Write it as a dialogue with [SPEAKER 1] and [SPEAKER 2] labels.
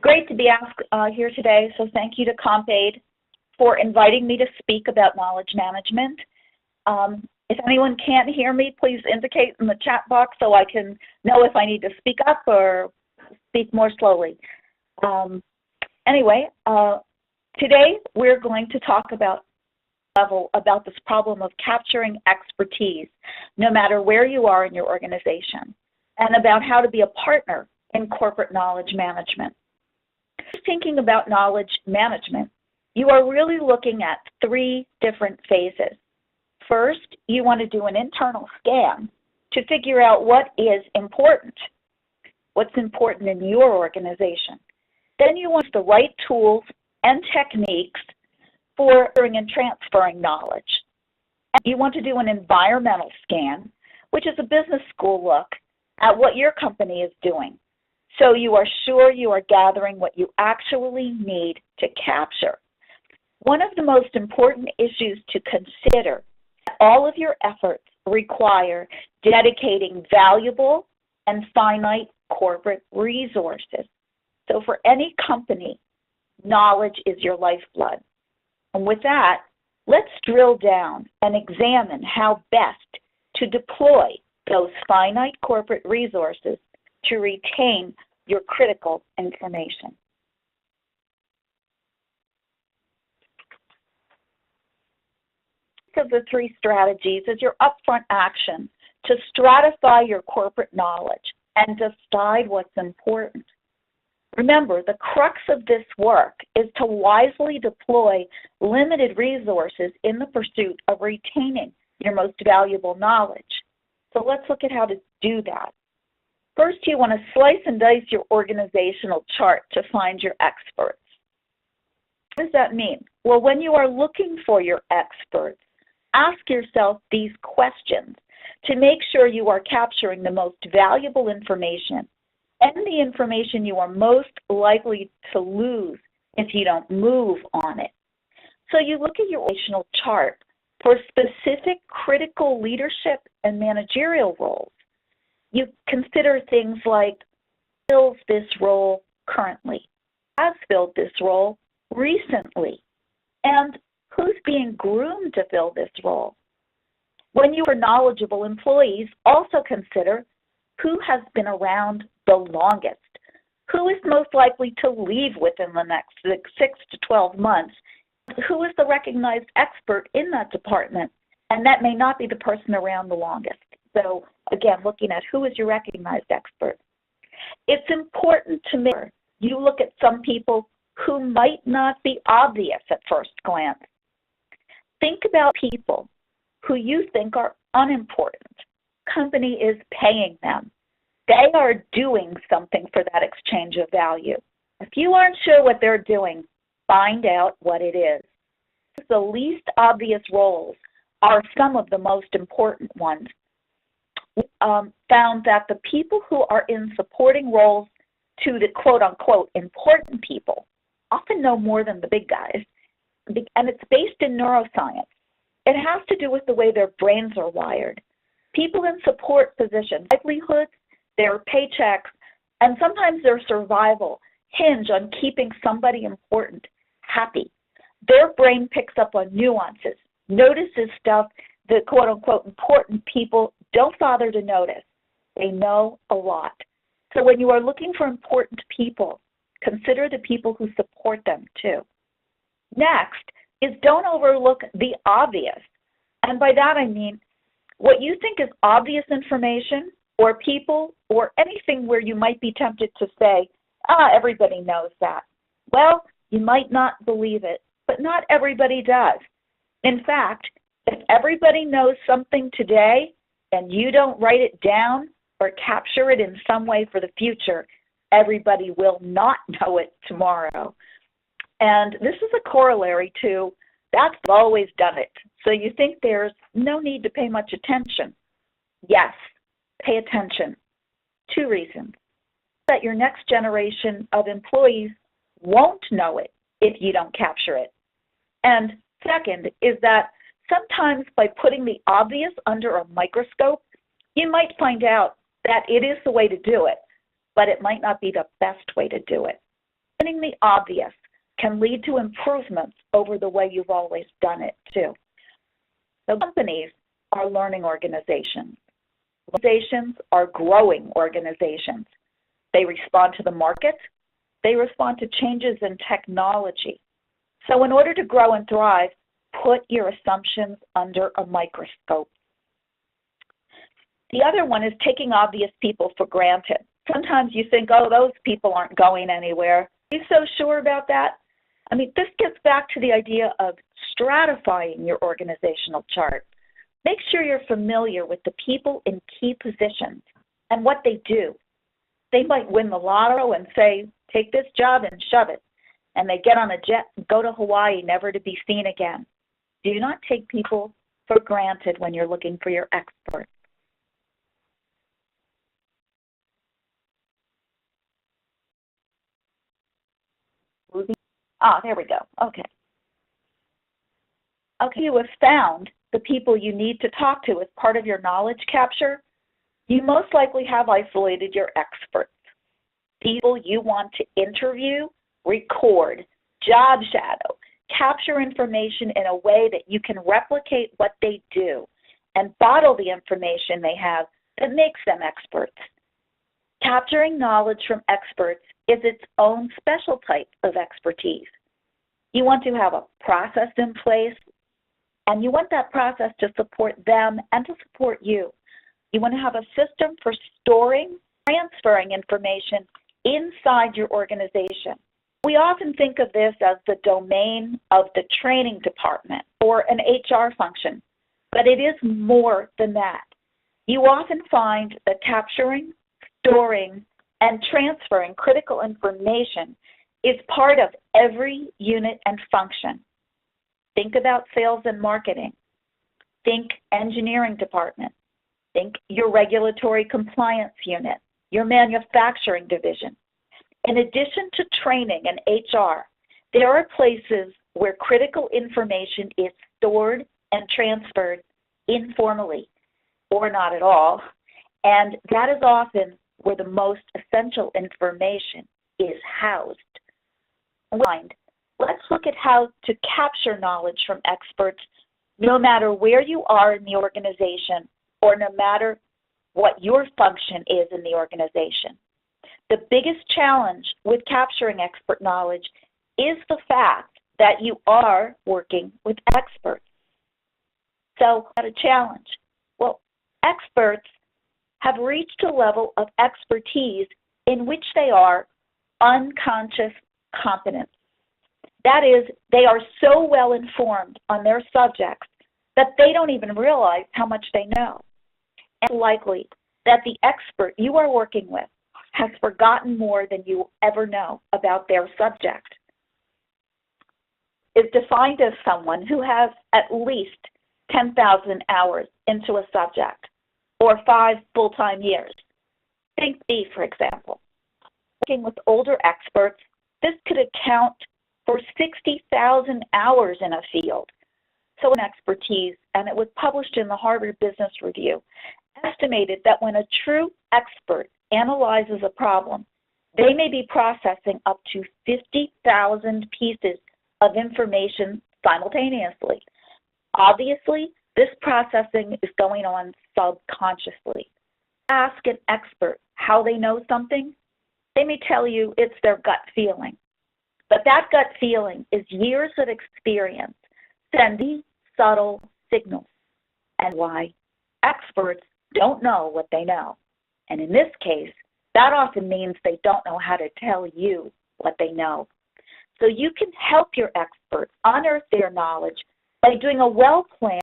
[SPEAKER 1] Great to be asked here today, so thank you to CompAid for inviting me to speak about knowledge management. If anyone can't hear me, please indicate in the chat box so I can know if I need to speak up or speak more slowly. Today we're going to talk about this problem of capturing expertise, no matter where you are in your organization, and about how to be a partner in corporate knowledge management. Thinking about knowledge management, you are really looking at 3 different phases. First, you want to do an internal scan to figure out what is important, what's important in your organization. Then you want the right tools and techniques for storing and transferring knowledge. And you want to do an environmental scan, which is a business school look at what your company is doing, so you are sure you are gathering what you actually need to capture. One of the most important issues to consider, all of your efforts require dedicating valuable and finite corporate resources. So for any company, knowledge is your lifeblood. And with that, let's drill down and examine how best to deploy those finite corporate resources to retain your critical information. Of the 3 strategies is your upfront action to stratify your corporate knowledge and decide what's important. Remember, the crux of this work is to wisely deploy limited resources in the pursuit of retaining your most valuable knowledge. So let's look at how to do that. First, you want to slice and dice your organizational chart to find your experts. What does that mean? Well, when you are looking for your experts, ask yourself these questions to make sure you are capturing the most valuable information and the information you are most likely to lose if you don't move on it. So you look at your organizational chart for specific critical leadership and managerial roles. You consider things like, fills this role currently, has filled this role recently, and who's being groomed to fill this role. When you are knowledgeable employees, also consider who has been around the longest, who is most likely to leave within the next 6 to 12 months, who is the recognized expert in that department, and that may not be the person around the longest. So again, looking at who is your recognized expert. It's important to make sure you look at some people who might not be obvious at first glance. Think about people who you think are unimportant. Company is paying them. They are doing something for that exchange of value. If you aren't sure what they're doing, find out what it is. The least obvious roles are some of the most important ones. We found that the people who are in supporting roles to the quote-unquote important people often know more than the big guys, and it's based in neuroscience. It has to do with the way their brains are wired. People in support positions, livelihoods, their paychecks, and sometimes their survival hinge on keeping somebody important happy. Their brain picks up on nuances, notices stuff that quote-unquote important people don't bother to notice. They know a lot. So when you are looking for important people, consider the people who support them too. Next is don't overlook the obvious. And by that I mean what you think is obvious information or people or anything where you might be tempted to say, everybody knows that. Well, you might not believe it, but not everybody does. In fact, if everybody knows something today and you don't write it down or capture it in some way for the future, everybody will not know it tomorrow. And this is a corollary to that's always done it. So you think there's no need to pay much attention. Yes, pay attention. 2 reasons. That your next generation of employees won't know it if you don't capture it. And second is that sometimes by putting the obvious under a microscope, you might find out that it is the way to do it, but it might not be the best way to do it. Learning the obvious can lead to improvements over the way you've always done it too. So companies are learning organizations. Organizations are growing organizations. They respond to the market. They respond to changes in technology. So in order to grow and thrive, put your assumptions under a microscope. The other one is taking obvious people for granted. Sometimes you think, oh, those people aren't going anywhere. Are you so sure about that? I mean, this gets back to the idea of stratifying your organizational chart. Make sure you're familiar with the people in key positions and what they do. They might win the lotto and say, take this job and shove it. And they get on a jet and go to Hawaii, never to be seen again. Do not take people for granted when you're looking for your experts. There we go. Okay. Okay, you have found the people you need to talk to as part of your knowledge capture. You most likely have isolated your experts. People you want to interview, record, job shadow, capture information in a way that you can replicate what they do and bottle the information they have that makes them experts. Capturing knowledge from experts is its own special type of expertise. You want to have a process in place, and you want that process to support them and to support you. You want to have a system for storing, transferring information inside your organization. We often think of this as the domain of the training department or an HR function, but it is more than that. You often find that capturing, storing, and transferring critical information is part of every unit and function. Think about sales and marketing. Think engineering department. Think your regulatory compliance unit, your manufacturing division. In addition to training and HR, there are places where critical information is stored and transferred informally or not at all, and that is often where the most essential information is housed. Let's look at how to capture knowledge from experts no matter where you are in the organization or no matter what your function is in the organization. The biggest challenge with capturing expert knowledge is the fact that you are working with experts. So, what a challenge. Well, experts have reached a level of expertise in which they are unconscious competence. That is, they are so well informed on their subjects that they don't even realize how much they know. And it's likely that the expert you are working with has forgotten more than you ever know about their subject. Is defined as someone who has at least 10,000 hours into a subject, or 5 full-time years. Think me, for example. Working with older experts, this could account for 60,000 hours in a field. So an expertise, and it was published in the Harvard Business Review, estimated that when a true expert analyzes a problem, they may be processing up to 50,000 pieces of information simultaneously. Obviously, this processing is going on subconsciously. Ask an expert how they know something. They may tell you it's their gut feeling. But that gut feeling is years of experience sending subtle signals. And why? Experts don't know what they know. And in this case, that often means they don't know how to tell you what they know. So you can help your experts unearth their knowledge by doing a well-planned